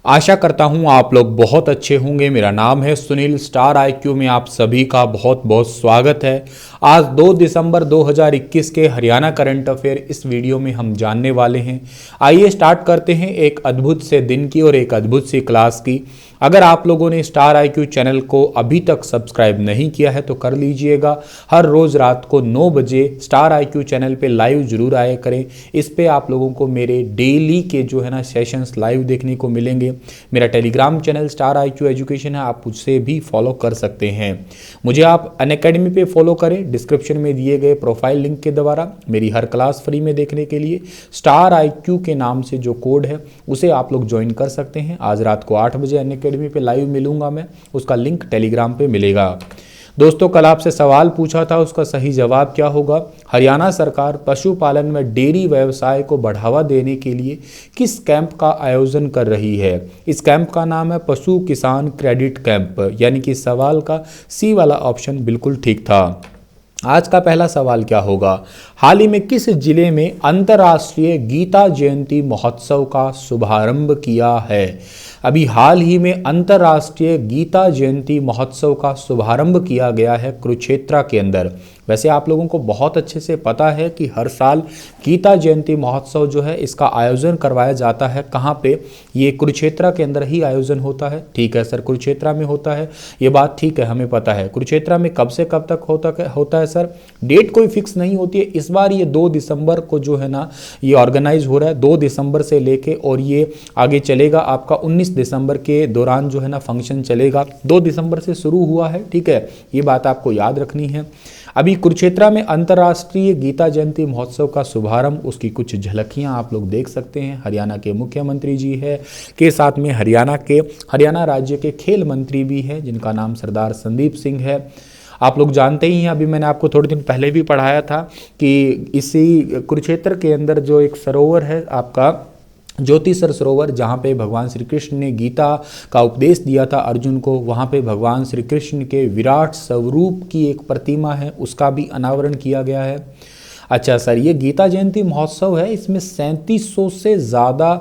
आशा करता हूँ आप लोग बहुत अच्छे होंगे। मेरा नाम है सुनील। स्टार आईक्यू में आप सभी का बहुत बहुत स्वागत है। आज 2 दिसंबर 2021 के हरियाणा करंट अफेयर इस वीडियो में हम जानने वाले हैं। आइए स्टार्ट करते हैं एक अद्भुत से दिन की और एक अद्भुत सी क्लास की। अगर आप लोगों ने स्टार आईक्यू चैनल को अभी तक सब्सक्राइब नहीं किया है तो कर लीजिएगा। हर रोज़ रात को 9 बजे स्टार आईक्यू चैनल पे लाइव जरूर आया करें। इस पे आप लोगों को मेरे डेली के जो है ना सेशंस लाइव देखने को मिलेंगे। मेरा Telegram channel star IQ education है, आप उससे भी फॉलो कर सकते हैं। मुझे आप अनअकैडमी पे फॉलो करें। डिस्क्रिप्शन में दिए गए प्रोफाइल लिंक के द्वारा मेरी हर क्लास फ्री में देखने के लिए स्टार आईक्यू के नाम से जो कोड है उसे आप लोग ज्वाइन कर सकते हैं। आज रात को 8 बजे अनअकैडमी पे लाइव मिलूंगा मैं, उसका लिंक टेलीग्राम पे मिलेगा। दोस्तों, कल आपसे सवाल पूछा था, उसका सही जवाब क्या होगा? हरियाणा सरकार पशुपालन में डेयरी व्यवसाय को बढ़ावा देने के लिए किस कैंप का आयोजन कर रही है? इस कैंप का नाम है पशु किसान क्रेडिट कैंप, यानी कि सवाल का सी वाला ऑप्शन बिल्कुल ठीक था। आज का पहला सवाल क्या होगा? हाल ही में किस जिले में अंतर्राष्ट्रीय गीता जयंती महोत्सव का शुभारंभ किया है? अभी हाल ही में अंतर्राष्ट्रीय गीता जयंती महोत्सव का शुभारंभ किया गया है कुरुक्षेत्र के अंदर। वैसे आप लोगों को बहुत अच्छे से पता है कि हर साल गीता जयंती महोत्सव जो है इसका आयोजन करवाया जाता है। कहाँ पे? ये कुरुक्षेत्र के अंदर ही आयोजन होता है। ठीक है सर, कुरुक्षेत्र में होता है, ये बात ठीक है, हमें पता है। कुरुक्षेत्र में कब से कब तक होता है सर? डेट कोई फिक्स नहीं होती है। इस बार ये 2 दिसंबर को जो है ना ये ऑर्गेनाइज हो रहा है, 2 दिसंबर से लेके, और ये आगे चलेगा आपका 19 दिसंबर के दौरान जो है ना फंक्शन चलेगा। 2 दिसंबर से शुरू हुआ है, ठीक है, ये बात आपको याद रखनी है। अभी कुरुक्षेत्र में अंतर्राष्ट्रीय गीता जयंती महोत्सव का शुभारंभ, उसकी कुछ झलकियां आप लोग देख सकते हैं। हरियाणा के मुख्यमंत्री जी है के साथ में हरियाणा राज्य के खेल मंत्री भी है जिनका नाम सरदार संदीप सिंह है। आप लोग जानते ही हैं, अभी मैंने आपको थोड़े दिन पहले भी पढ़ाया था कि इसी कुरुक्षेत्र के अंदर जो एक सरोवर है आपका ज्योतिसर सरोवर, जहाँ पे भगवान श्री कृष्ण ने गीता का उपदेश दिया था अर्जुन को, वहाँ पे भगवान श्री कृष्ण के विराट स्वरूप की एक प्रतिमा है, उसका भी अनावरण किया गया है। अच्छा सर, ये गीता जयंती महोत्सव है, इसमें 3700 से ज़्यादा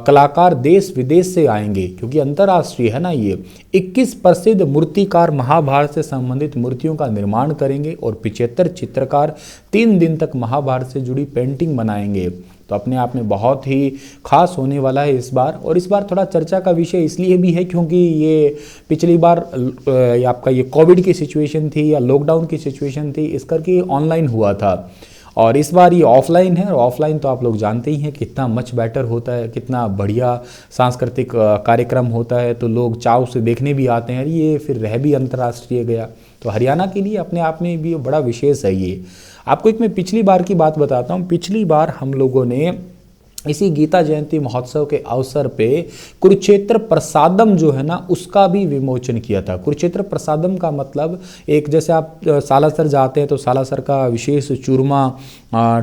कलाकार देश विदेश से आएंगे, क्योंकि अंतर्राष्ट्रीय है ना ये। 21 प्रसिद्ध मूर्तिकार महाभारत से संबंधित मूर्तियों का निर्माण करेंगे और 75 चित्रकार 3 दिन तक महाभारत से जुड़ी पेंटिंग बनाएंगे। तो अपने आप में बहुत ही खास होने वाला है इस बार। और इस बार थोड़ा चर्चा का विषय इसलिए भी है क्योंकि ये पिछली बार आपका ये कोविड की सिचुएशन थी या लॉकडाउन की सिचुएशन थी, इस करके ऑनलाइन हुआ था, और इस बार ये ऑफलाइन है। और ऑफलाइन तो आप लोग जानते ही हैं कितना मच बेटर होता है, कितना बढ़िया सांस्कृतिक कार्यक्रम होता है, तो लोग चाव से देखने भी आते हैं। ये फिर रह भी अंतर्राष्ट्रीय गया, तो हरियाणा के लिए अपने आप में भी बड़ा विशेष है ये। आपको एक मैं पिछली बार की बात बताता हूँ। पिछली बार हम लोगों ने इसी गीता जयंती महोत्सव के अवसर पे कुरुक्षेत्र प्रसादम जो है ना उसका भी विमोचन किया था। कुरुक्षेत्र प्रसादम का मतलब एक, जैसे आप सालासर जाते हैं तो सालासर का विशेष चूरमा,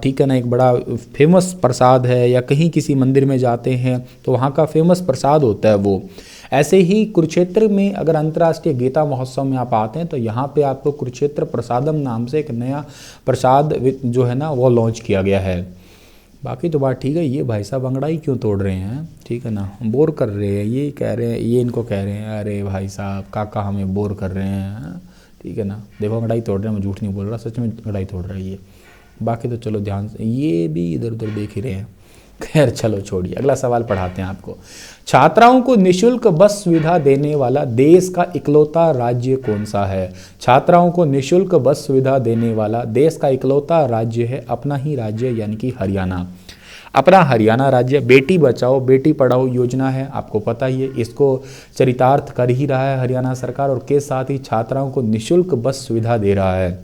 ठीक है ना, एक बड़ा फेमस प्रसाद है, या कहीं किसी मंदिर में जाते हैं तो वहाँ का फेमस प्रसाद होता है वो। ऐसे ही कुरुक्षेत्र में अगर अंतर्राष्ट्रीय गीता महोत्सव में आप आते हैं तो यहाँ पे आपको कुरुक्षेत्र प्रसादम नाम से एक नया प्रसाद जो है ना वो लॉन्च किया गया है। बाकी तो बात ठीक है। ये भाई साहब अंगड़ाई क्यों तोड़ रहे हैं? ठीक है ना, बोर कर रहे हैं, ये कह रहे हैं, ये इनको कह रहे हैं अरे भाई साहब काका हमें बोर कर रहे हैं, ठीक है ना। देखो अंगड़ाई तोड़ रहे हैं, मैं झूठ नहीं बोल रहा, सच में अंगड़ाई तोड़ रहा है ये। बाकी तो चलो ध्यान से, ये भी इधर उधर देख ही रहे हैं। खैर चलो छोड़िए, अगला सवाल पढ़ाते हैं आपको। छात्राओं को निशुल्क बस सुविधा देने वाला देश का इकलौता राज्य कौन सा है? छात्राओं को निशुल्क बस सुविधा देने वाला देश का इकलौता राज्य है अपना ही राज्य, यानी कि हरियाणा। अपना हरियाणा राज्य बेटी बचाओ बेटी पढ़ाओ योजना है, आपको पता ही है, इसको चरितार्थ कर ही रहा है हरियाणा सरकार, और के साथ ही छात्राओं को निशुल्क बस सुविधा दे रहा है।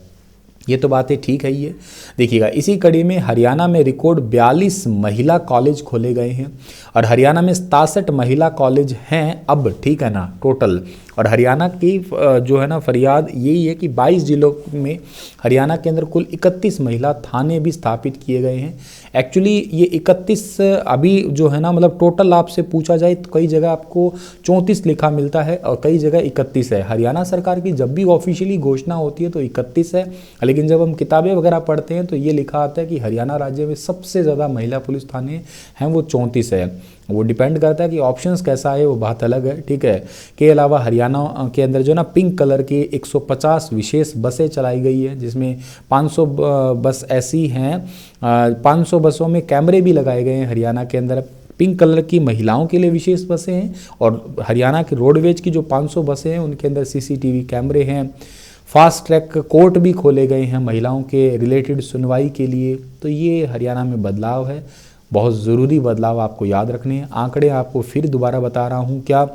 ये तो बातें ठीक है। ये देखिएगा, इसी कड़ी में हरियाणा में रिकॉर्ड 42 महिला कॉलेज खोले गए हैं, और हरियाणा में 67 महिला कॉलेज हैं अब, ठीक है ना, टोटल। और हरियाणा की जो है ना फरियाद यही है कि 22 जिलों में हरियाणा के अंदर कुल 31 महिला थाने भी स्थापित किए गए हैं। एक्चुअली ये 31 अभी जो है ना, मतलब टोटल आपसे पूछा जाए तो कई जगह आपको 34 लिखा मिलता है और कई जगह 31 है। हरियाणा सरकार की जब भी ऑफिशियली घोषणा होती है तो 31 है, लेकिन जब हम किताबें वगैरह पढ़ते हैं तो ये लिखा आता है कि हरियाणा राज्य में सबसे ज़्यादा महिला पुलिस थाने हैं वो 34 है। वो डिपेंड करता है कि ऑप्शंस कैसा है, वो बात अलग है, ठीक है। के अलावा हरियाणा के अंदर जो ना पिंक कलर की 150 विशेष बसें चलाई गई है, जिसमें 500 बस ऐसी हैं, 500 बसों में कैमरे भी लगाए गए हैं हरियाणा के अंदर। पिंक कलर की महिलाओं के लिए विशेष बसें हैं, और हरियाणा के रोडवेज की जो 500 बसें हैं उनके अंदर सीसीटीवी कैमरे हैं। फास्ट ट्रैक कोर्ट भी खोले गए हैं महिलाओं के रिलेटेड सुनवाई के लिए। तो ये हरियाणा में बदलाव है, बहुत ज़रूरी बदलाव आपको याद रखने हैं। आंकड़े आपको फिर दोबारा बता रहा हूँ क्या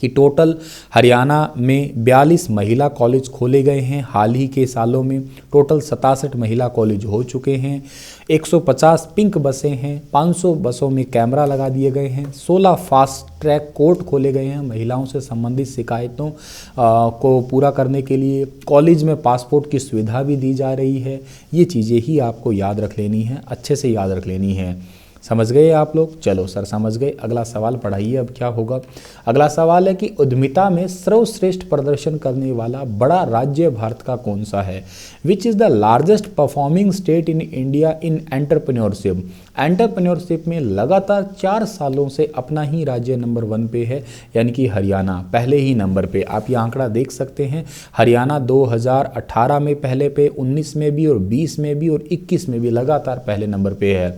कि टोटल हरियाणा में 42 महिला कॉलेज खोले गए हैं हाल ही के सालों में। टोटल 67 महिला कॉलेज हो चुके हैं। 150 पिंक बसें हैं, 500 बसों में कैमरा लगा दिए गए हैं। 16 फास्ट ट्रैक कोर्ट खोले गए हैं महिलाओं से संबंधित शिकायतों को पूरा करने के लिए। कॉलेज में पासपोर्ट की सुविधा भी दी जा रही है। ये चीज़ें ही आपको याद रख लेनी है, अच्छे से याद रख लेनी है। समझ गए आप लोग? चलो सर समझ गए। अगला सवाल पढ़ाइए, अब क्या होगा। अगला सवाल है कि उद्यमिता में सर्वश्रेष्ठ प्रदर्शन करने वाला बड़ा राज्य भारत का कौन सा है? Which is the largest performing state in India in entrepreneurship? Entrepreneurship में लगातार 4 सालों से अपना ही राज्य नंबर 1 पे है, यानी कि हरियाणा पहले ही नंबर पे। आप ये आंकड़ा देख सकते हैं, हरियाणा 2018 में पहले पे, 19 में भी और 20 में भी और 21 में भी लगातार पहले नंबर पे है।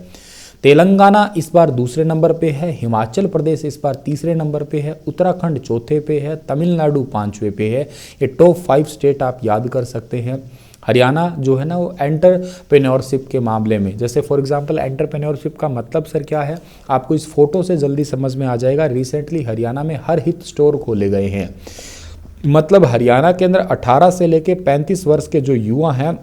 तेलंगाना इस बार दूसरे नंबर पे है, हिमाचल प्रदेश इस बार तीसरे नंबर पे है, उत्तराखंड चौथे पे है, तमिलनाडु 5वें पे है। ये टॉप 5 स्टेट आप याद कर सकते हैं। हरियाणा जो है ना वो एंटरप्रेन्योरशिप के मामले में, जैसे फॉर एग्जांपल एंटरप्रेन्योरशिप का मतलब सर क्या है, आपको इस फोटो से जल्दी समझ में आ जाएगा। रिसेंटली हरियाणा में हर हित स्टोर खोले गए हैं। मतलब हरियाणा के अंदर 18 से लेके 35 वर्ष के जो युवा हैं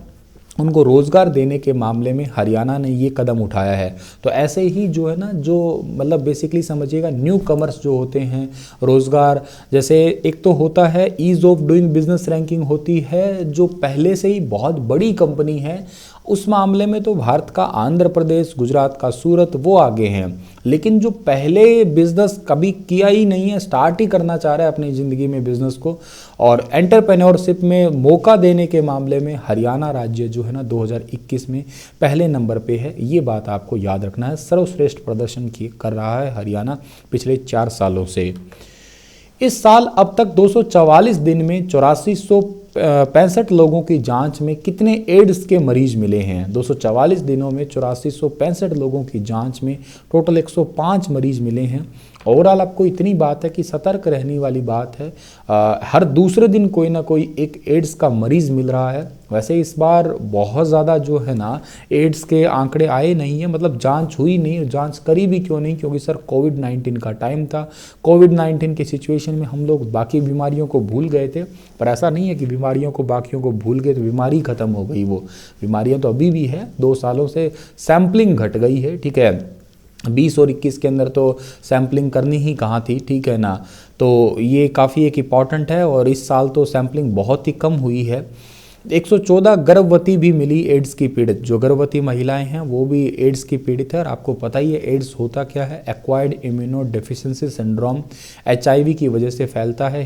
उनको रोज़गार देने के मामले में हरियाणा ने ये कदम उठाया है। तो ऐसे ही जो है ना, जो मतलब बेसिकली समझिएगा न्यू कमर्स जो होते हैं रोज़गार, जैसे एक तो होता है ease of doing business ranking होती है, जो पहले से ही बहुत बड़ी कंपनी है उस मामले में तो भारत का आंध्र प्रदेश, गुजरात का सूरत वो आगे हैं। लेकिन जो पहले बिजनेस कभी किया ही नहीं है, स्टार्ट ही करना चाह रहा है अपनी ज़िंदगी में बिजनेस को, और एंटरप्रेन्योरशिप में मौका देने के मामले में हरियाणा राज्य जो है ना 2021 में पहले नंबर पे है। ये बात आपको याद रखना है। सर्वश्रेष्ठ प्रदर्शन कर रहा है हरियाणा पिछले 4 सालों से। इस साल अब तक 244 दिन में 8465 लोगों की जांच में कितने एड्स के मरीज मिले हैं? 244 दिनों में 8465 लोगों की जांच में टोटल 105 मरीज मिले हैं। ओवरऑल आपको इतनी बात है कि सतर्क रहने वाली बात है। हर दूसरे दिन कोई ना कोई एक एड्स का मरीज़ मिल रहा है। वैसे इस बार बहुत ज़्यादा जो है ना एड्स के आंकड़े आए नहीं हैं, मतलब जांच हुई नहीं, जांच करी भी क्यों नहीं, क्योंकि सर कोविड-19 का टाइम था। कोविड-19 की सिचुएशन में हम लोग बाकी बीमारियों को भूल गए थे, पर ऐसा नहीं है कि बीमारियों को बाकियों को भूल गए तो बीमारी ख़त्म हो गई। वो बीमारियाँ तो अभी भी है, 2 सालों से सैम्पलिंग घट गई है, ठीक है। 20 और 21 के अंदर तो सैम्पलिंग करनी ही कहाँ थी, ठीक है ना। तो ये काफ़ी एक इम्पॉर्टेंट है, और इस साल तो सैम्पलिंग बहुत ही कम हुई है। 114 गर्भवती भी मिली एड्स की पीड़ित। जो गर्भवती महिलाएं हैं वो भी एड्स की पीड़ित है। और आपको पता ही है एड्स होता क्या है, acquired immuno deficiency syndrome, HIV की वजह से फैलता है।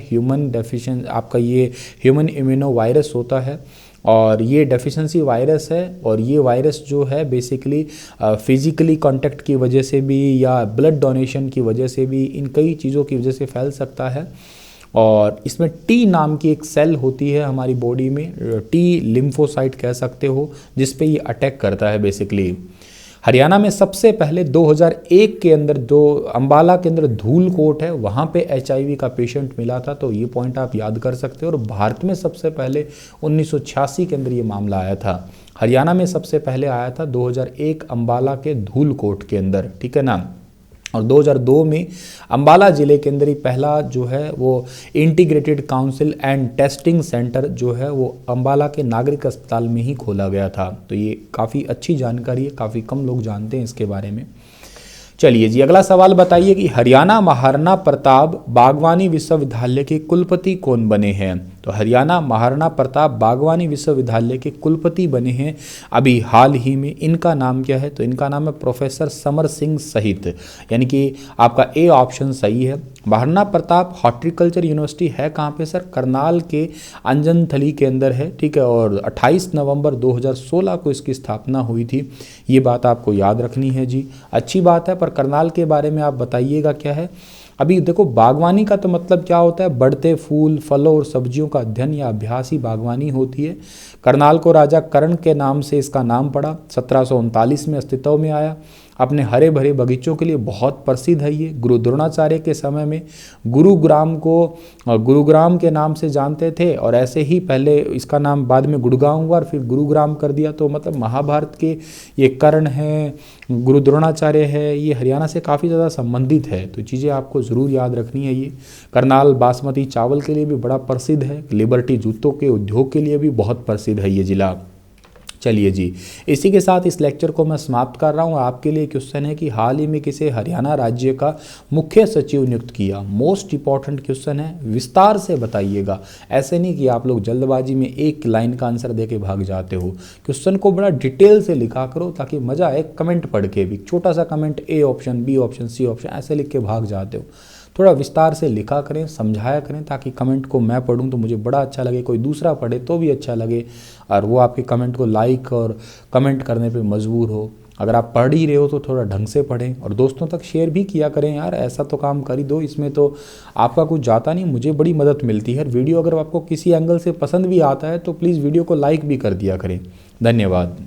आपका ये ह्यूमन इम्यूनो वायरस होता है, और ये डेफिशिएंसी वायरस है। और ये वायरस जो है बेसिकली फिजिकली कांटेक्ट की वजह से भी या ब्लड डोनेशन की वजह से भी, इन कई चीज़ों की वजह से फैल सकता है। और इसमें T नाम की एक सेल होती है हमारी बॉडी में, T लिम्फोसाइट कह सकते हो, जिस पे ये अटैक करता है बेसिकली। हरियाणा में सबसे पहले 2001 के अंदर जो अंबाला के अंदर धूलकोट है वहाँ पे HIV का पेशेंट मिला था, तो ये पॉइंट आप याद कर सकते हो। और भारत में सबसे पहले 1986 के अंदर ये मामला आया था। हरियाणा में सबसे पहले आया था 2001 अंबाला के धूलकोट के अंदर, ठीक है ना। और 2002 में अंबाला ज़िले के अंदर ही पहला जो है वो integrated council and testing centre जो है वो अंबाला के नागरिक अस्पताल में ही खोला गया था। तो ये काफ़ी अच्छी जानकारी है, काफ़ी कम लोग जानते हैं इसके बारे में। चलिए जी, अगला सवाल बताइए कि हरियाणा महाराणा प्रताप बागवानी विश्वविद्यालय के कुलपति कौन बने हैं? तो तो हरियाणा महाराणा प्रताप बागवानी विश्वविद्यालय के कुलपति बने हैं अभी हाल ही में। इनका नाम क्या है? तो इनका नाम है प्रोफेसर समर सिंह सहित, यानी कि आपका ए ऑप्शन सही है। महाराणा प्रताप हॉर्टिकल्चर यूनिवर्सिटी है कहाँ पे सर? करनाल के अंजनथली के अंदर है, ठीक है। और 28 नवंबर 2016 को इसकी स्थापना हुई थी, ये बात आपको याद रखनी है जी। अच्छी बात है, पर करनाल के बारे में आप बताइएगा क्या है। अभी देखो, बागवानी का तो मतलब क्या होता है? बढ़ते फूल, फलों और सब्जियों का अध्ययन या अभ्यास ही बागवानी होती है। करनाल को राजा कर्ण के नाम से इसका नाम पड़ा, 1739 में अस्तित्व में आया। अपने हरे भरे बगीचों के लिए बहुत प्रसिद्ध है ये। गुरु द्रोणाचार्य के समय में गुरुग्राम को गुरुग्राम के नाम से जानते थे, और ऐसे ही पहले इसका नाम बाद में गुड़गांव हुआ और फिर गुरुग्राम कर दिया। तो मतलब महाभारत के ये कर्ण हैं, गुरु द्रोणाचार्य है, ये हरियाणा से काफ़ी ज़्यादा संबंधित है। तो चीज़ें आपको ज़रूर याद रखनी है ये। करनाल बासमती चावल के लिए भी बड़ा प्रसिद्ध है। लिबर्टी जूतों के उद्योग के लिए भी बहुत प्रसिद्ध है ये ज़िला। चलिए जी, इसी के साथ इस लेक्चर को मैं समाप्त कर रहा हूँ। आपके लिए क्वेश्चन है कि हाल ही में किसे हरियाणा राज्य का मुख्य सचिव नियुक्त किया? मोस्ट इंपॉर्टेंट क्वेश्चन है, विस्तार से बताइएगा। ऐसे नहीं कि आप लोग जल्दबाजी में एक लाइन का आंसर दे के भाग जाते हो। क्वेश्चन को बड़ा डिटेल से लिखा करो ताकि मज़ा आए कमेंट पढ़ के भी। छोटा सा comment, A option, B option, C option ऐसे लिख के भाग जाते हो। थोड़ा विस्तार से लिखा करें, समझाया करें, ताकि कमेंट को मैं पढूं तो मुझे बड़ा अच्छा लगे, कोई दूसरा पढ़े तो भी अच्छा लगे, और वो आपके कमेंट को लाइक और कमेंट करने पे मजबूर हो। अगर आप पढ़ ही रहे हो तो थोड़ा ढंग से पढ़ें और दोस्तों तक शेयर भी किया करें। यार ऐसा तो काम कर ही दो, इसमें तो आपका कुछ जाता नहीं, मुझे बड़ी मदद मिलती है। वीडियो अगर आपको किसी एंगल से पसंद भी आता है तो प्लीज़ वीडियो को लाइक भी कर दिया करें। धन्यवाद।